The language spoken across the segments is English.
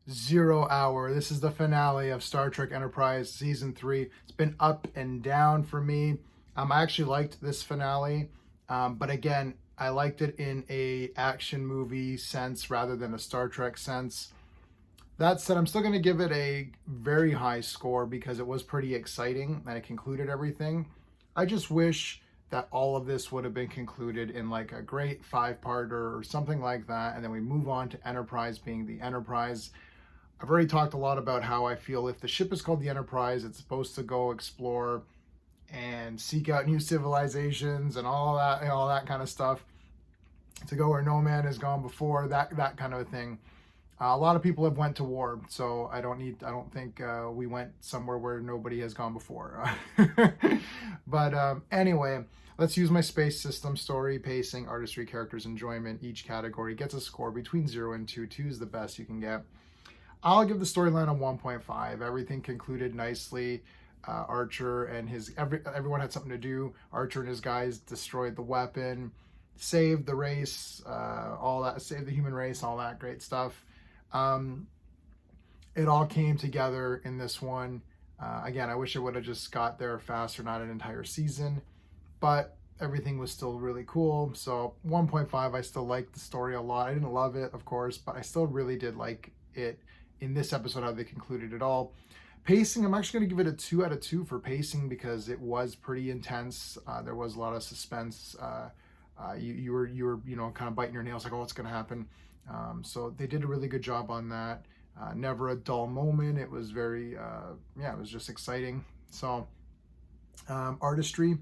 0 hour. This is the finale of Star Trek Enterprise Season 3. It's been up and down for me. I actually liked this finale, but again, I liked it in a action movie sense rather than a Star Trek sense. That said, I'm still going to give it a very high score because it was pretty exciting and it concluded everything. I just wish that all of this would have been concluded in like a great 5-parter or something like that, and then we move on to Enterprise being the Enterprise. I've already talked a lot about how I feel if the ship is called the Enterprise, it's supposed to go explore and seek out new civilizations and all that kind of stuff, to go where no man has gone before, that kind of a thing. A lot of people have went to war, so I don't think we went somewhere where nobody has gone before. But anyway, let's use my space system: story, pacing, artistry, characters, enjoyment. Each category gets a score between 0 and 2. 2 is the best you can get. I'll give the storyline a 1.5. Everything concluded nicely. Archer and everyone had something to do. Archer and his guys destroyed the weapon, saved the race, all that, saved the human race, all that great stuff. It all came together in this one. Again, I wish it would have just got there faster, not an entire season, but everything was still really cool. So 1.5, I still liked the story a lot. I didn't love it, of course, but I still really did like it in this episode, how they concluded it all. Pacing, I'm actually going to give it a 2 out of 2 for pacing because it was pretty intense. There was a lot of suspense. You were kind of biting your nails like, oh, what's going to happen? So they did a really good job on that. Never a dull moment. It was very, it was just exciting. So artistry,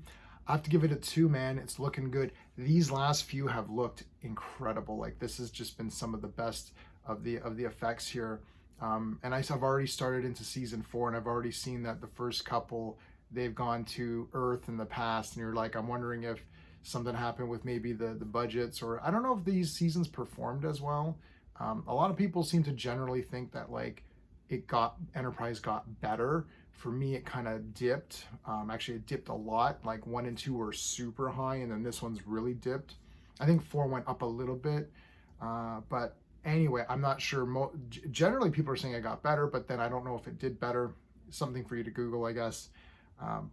I have to give it a 2, man. It's looking good. These last few have looked incredible. Like, this has just been some of the best of the effects here. And I've already started into season 4, and I've already seen that the first couple, they've gone to Earth in the past, and you're like, I'm wondering if something happened with maybe the budgets, or I don't know if these seasons performed as well. A lot of people seem to generally think that like Enterprise got better. For me, it kind of dipped. Actually, it dipped a lot. Like 1 and 2 were super high, and then this one's really dipped. I think 4 went up a little bit, but anyway, I'm not sure. Generally, people are saying it got better, but then I don't know if it did better. Something for you to Google, I guess.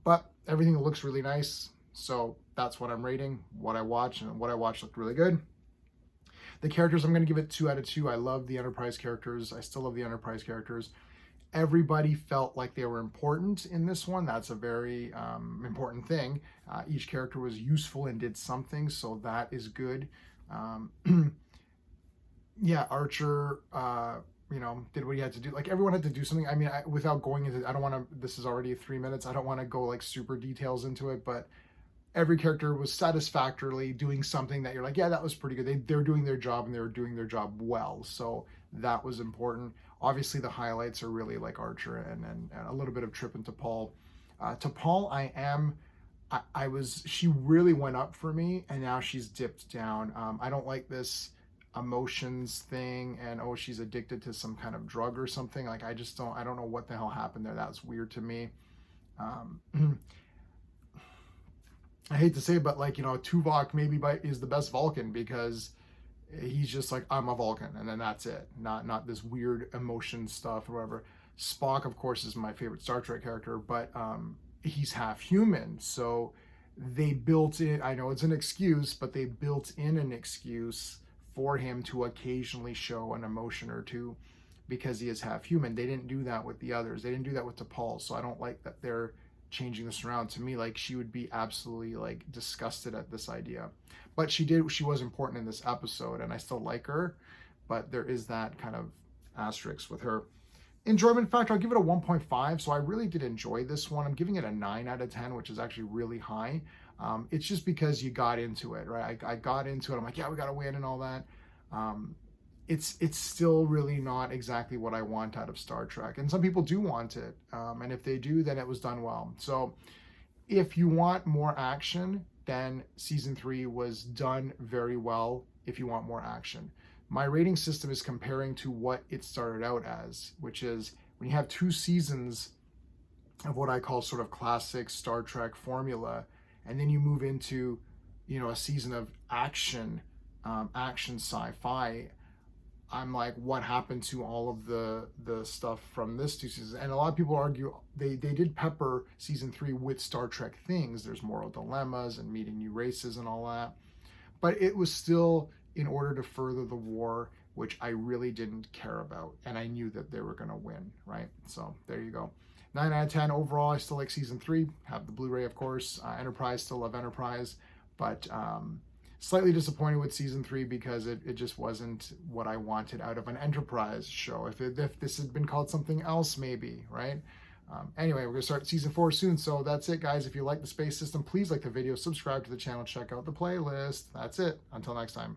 But everything looks really nice. So that's what I'm rating, what I watched, and what I watched looked really good. The characters, I'm going to give it 2 out of 2. I love the Enterprise characters. I still love the Enterprise characters. Everybody felt like they were important in this one. That's a very important thing. Each character was useful and did something, so that is good. Yeah, Archer, did what he had to do. Like, everyone had to do something. I mean, without going into, I don't want to, this is already 3 minutes. I don't want to go like super details into it, but every character was satisfactorily doing something that you're like, yeah, that was pretty good. They're doing their job, and they were doing their job well. So that was important. Obviously, the highlights are really like Archer and a little bit of Trip and T'Pol. T'Pol, she really went up for me, and now she's dipped down. I don't like this emotions thing, and oh, she's addicted to some kind of drug or something. Like, I don't know what the hell happened there. That's weird to me. I hate to say it, but like, Tuvok maybe is the best Vulcan because he's just like, I'm a Vulcan, and then that's it. Not this weird emotion stuff or whatever. Spock, of course, is my favorite Star Trek character, but he's half human, so they built in, I know it's an excuse, but they built in an excuse for him to occasionally show an emotion or two because he is half human. They didn't do that with the others. They didn't do that with T'Pol, so I don't like that they're changing this around. To me, like, she would be absolutely like disgusted at this idea, but she was important in this episode, and I still like her, but there is that kind of asterisk with her. Enjoyment factor, I'll give it a 1.5. So I really did enjoy this one. I'm giving it a 9 out of 10, which is actually really high. It's just because you got into it, right? I got into it. I'm like, yeah, we got to win and all that. It's still really not exactly what I want out of Star Trek. And some people do want it. And if they do, then it was done well. So if you want more action, then season 3 was done very well if you want more action. My rating system is comparing to what it started out as, which is when you have 2 seasons of what I call sort of classic Star Trek formula, and then you move into, a season of action, action sci-fi. I'm like, what happened to all of the stuff from this 2 seasons? And a lot of people argue they did pepper season 3 with Star Trek things. There's moral dilemmas and meeting new races and all that, but it was still in order to further the war, which I really didn't care about, and I knew that they were going to win, right? So there you go. 9 out of 10 overall. I still like season 3. Have the Blu-ray, of course. Enterprise, still love Enterprise, but slightly disappointed with season 3 because it just wasn't what I wanted out of an Enterprise show. If this had been called something else, maybe, right? Anyway, we're going to start season 4 soon. So that's it, guys. If you like the space system, please like the video, subscribe to the channel, check out the playlist. That's it. Until next time.